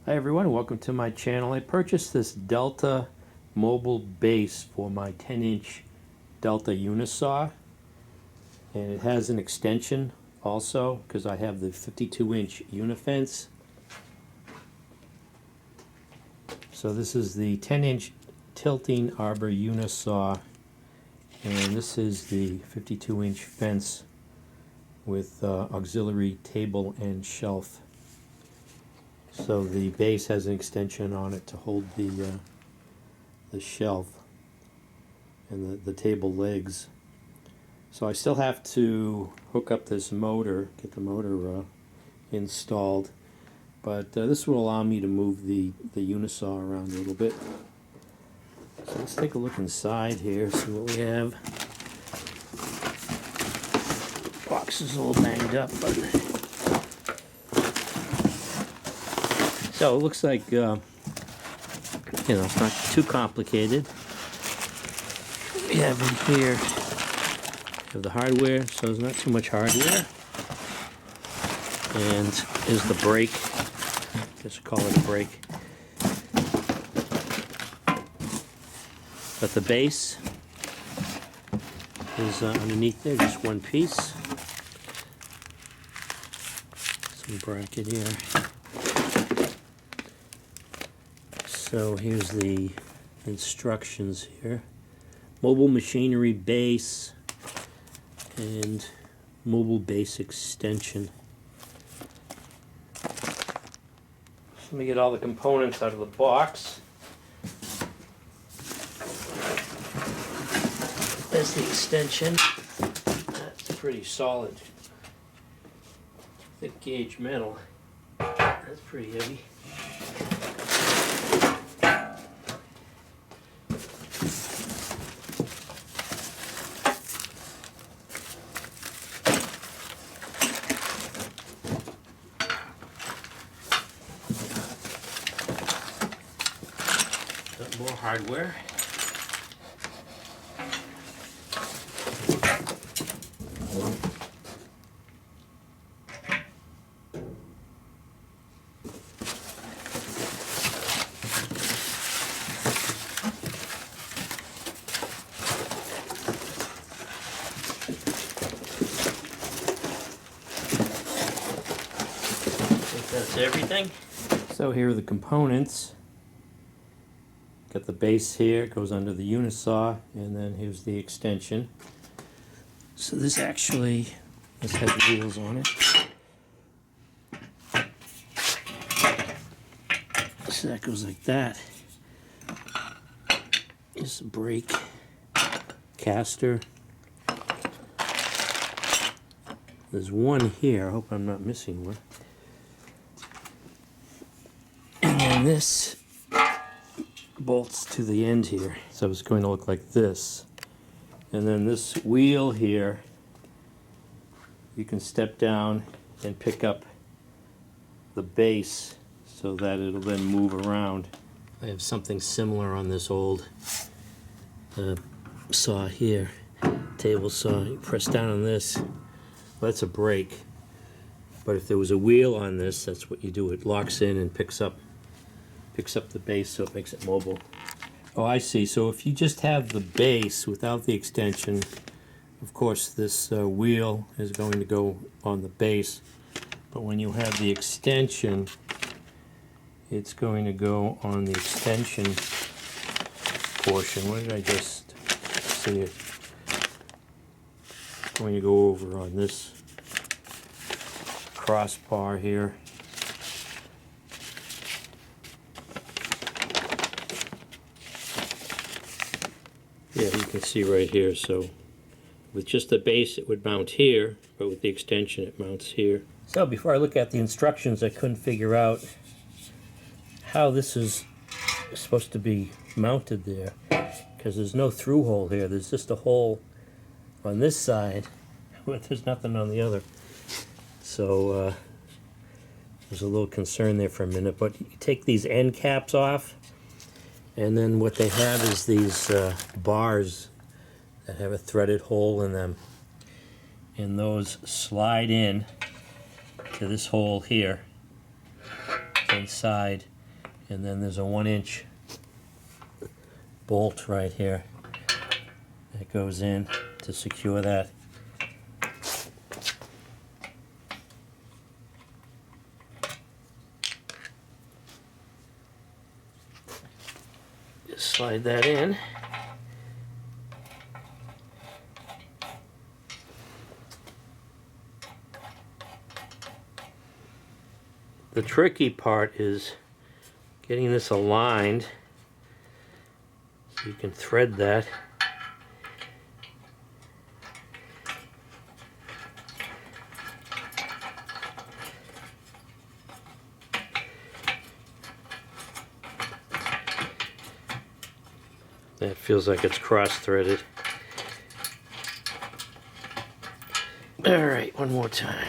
Hi everyone, welcome to my channel. I purchased this Delta mobile base for my 10-inch Delta Unisaw, and it has an extension also because I have the 52-inch Unifence. So this is the 10-inch tilting arbor Unisaw, and this is the 52-inch fence with auxiliary table and shelf. So the base has an extension on it to hold the shelf and the table legs. So I still have to hook up this motor, get the motor installed, but this will allow me to move the Unisaw around a little bit. So let's take a look inside here, see what we have. Box is a little banged up, but so it looks like, it's not too complicated. We have in here, we have the hardware, so there's not too much hardware. And is the brake, I guess we'll call it a brake. But the base is underneath there, just one piece. Some bracket here. So here's the instructions here. Mobile machinery base and mobile base extension. So let me get all the components out of the box. There's the extension. That's pretty solid. Thick gauge metal. That's pretty heavy. More hardware. I think that's everything. So here are the components. Got the base here, it goes under the Unisaw, and then here's the extension. So this has wheels on it. So that goes like that. Here's a brake, caster. There's one here, I hope I'm not missing one. And then this bolts to the end here, so it's going to look like this. And then this wheel here, you can step down and pick up the base so that it'll then move around. I have something similar on this old saw here, table saw. You press down on this, well, that's a brake, but if there was a wheel on this, that's what you do. It locks in and picks up the base, so it makes it mobile. Oh, I see. So if you just have the base without the extension, of course this wheel is going to go on the base, but when you have the extension, it's going to go on the extension portion. What did I just see it? It's going to go over on this crossbar here. Yeah, you can see right here, so with just the base it would mount here, but with the extension it mounts here. So before I look at the instructions, I couldn't figure out how this is supposed to be mounted there, because there's no through hole here. There's just a hole on this side, but there's nothing on the other. So there's a little concern there for a minute, but you take these end caps off, and then what they have is these bars that have a threaded hole in them, and those slide in to this hole here inside, And then there's a 1-inch bolt right here that goes in to secure that. Just slide that in. The tricky part is getting this aligned so you can thread that. That feels like it's cross-threaded. All right, one more time.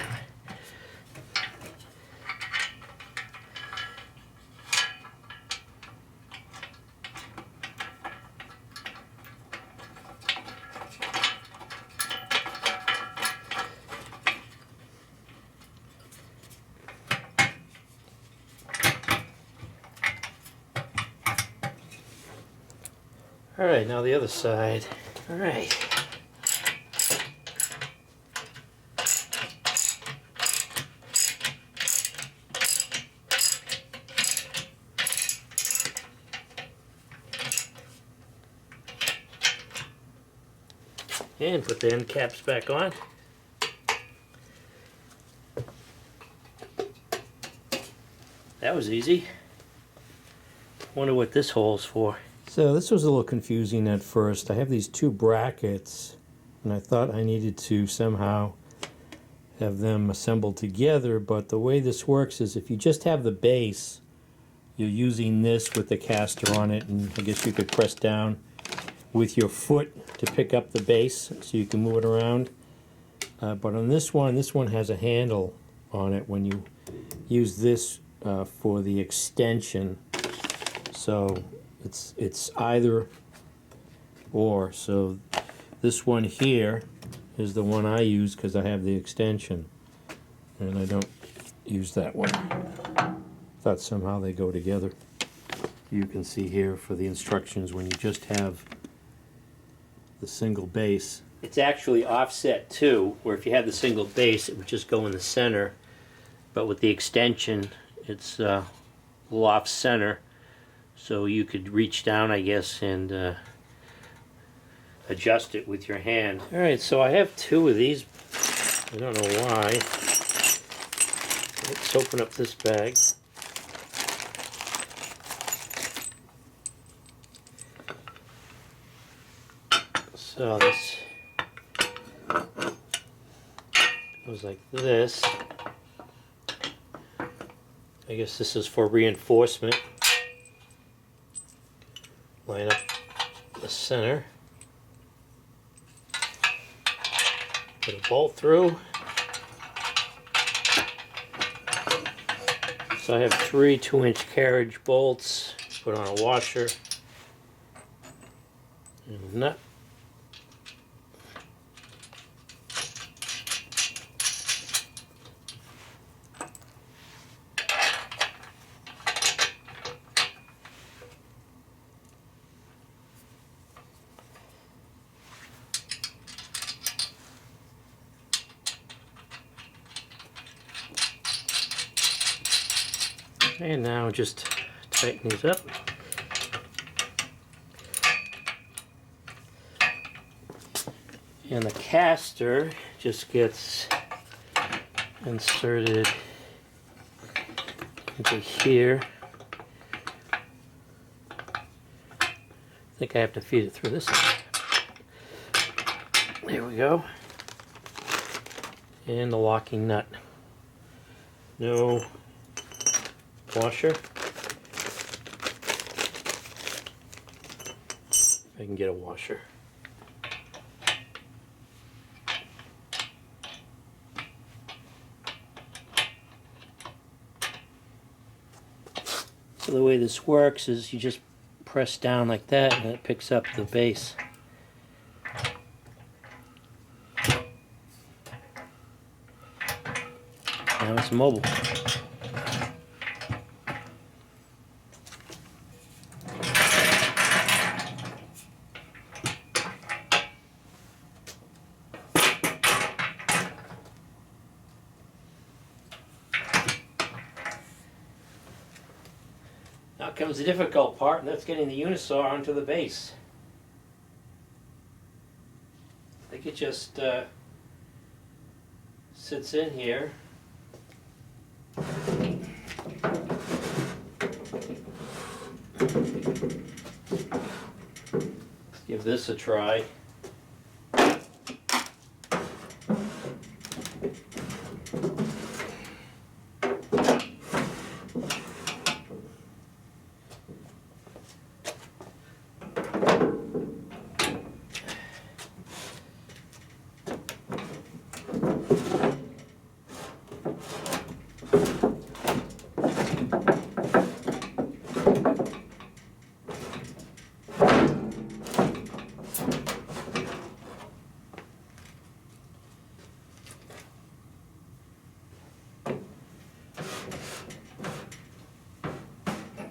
All right, now the other side. All right. And put the end caps back on. That was easy. Wonder what this hole's for. So this was a little confusing at first. I have these two brackets, and I thought I needed to somehow have them assembled together, but the way this works is if you just have the base, you're using this with the caster on it, and I guess you could press down with your foot to pick up the base so you can move it around. But on this one has a handle on it when you use this for the extension. So it's either or. So this one here is the one I use because I have the extension, and I don't use that one. Thought somehow they go together. You can see here for the instructions when you just have the single base. It's actually offset too, where if you had the single base it would just go in the center, but with the extension it's a little off center, so you could reach down, I guess, and adjust it with your hand. Alright, so I have two of these. I don't know why. Let's open up this bag. So this goes like this. I guess this is for reinforcement. Line up the center. Put a bolt through. So I have 3 2-inch carriage bolts. Put on a washer and a nut. And now just tighten these up. And the caster just gets inserted into here. I think I have to feed it through this side. There we go. And the locking nut. No washer. If I can get a washer. So the way this works is you just press down like that and it picks up the base. Now it's mobile. Now comes the difficult part, and that's getting the Unisaw onto the base. I think it just sits in here. Let's give this a try.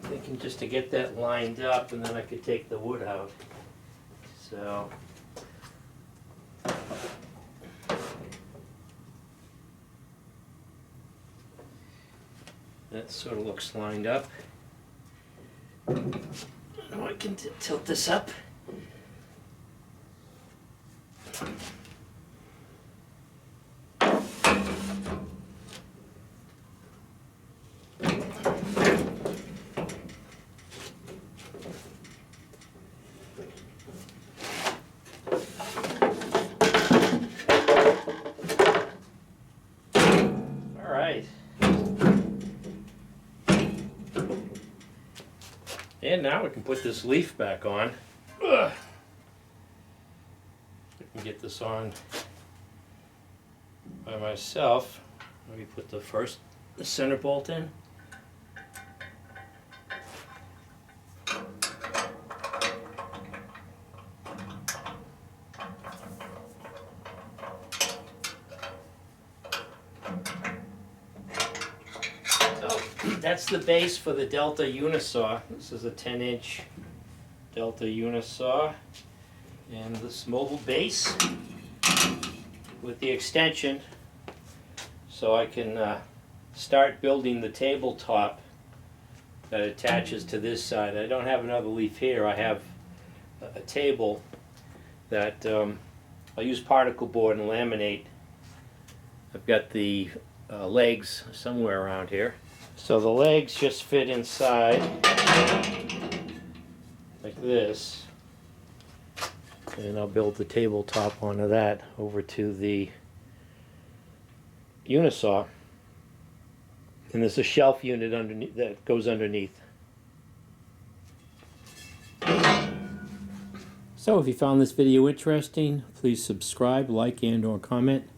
Thinking just to get that lined up, and then I could take the wood out. So that sort of looks lined up. Now I can tilt this up. And now we can put this leaf back on. Ugh. I can get this on by myself. Let me put the center bolt in. That's the base for the Delta Unisaw. This is a 10-inch Delta Unisaw, and this mobile base with the extension, so I can start building the tabletop that attaches to this side. I don't have another leaf here. I have a table that I'll use particle board and laminate. I've got the legs somewhere around here. So the legs just fit inside like this, and I'll build the tabletop onto that over to the Unisaw. And there's a shelf unit underneath that goes underneath. So if you found this video interesting, please subscribe, like, and/or comment.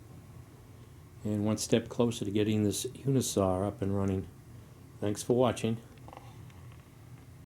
And one step closer to getting this Unisaw up and running. Thanks for watching.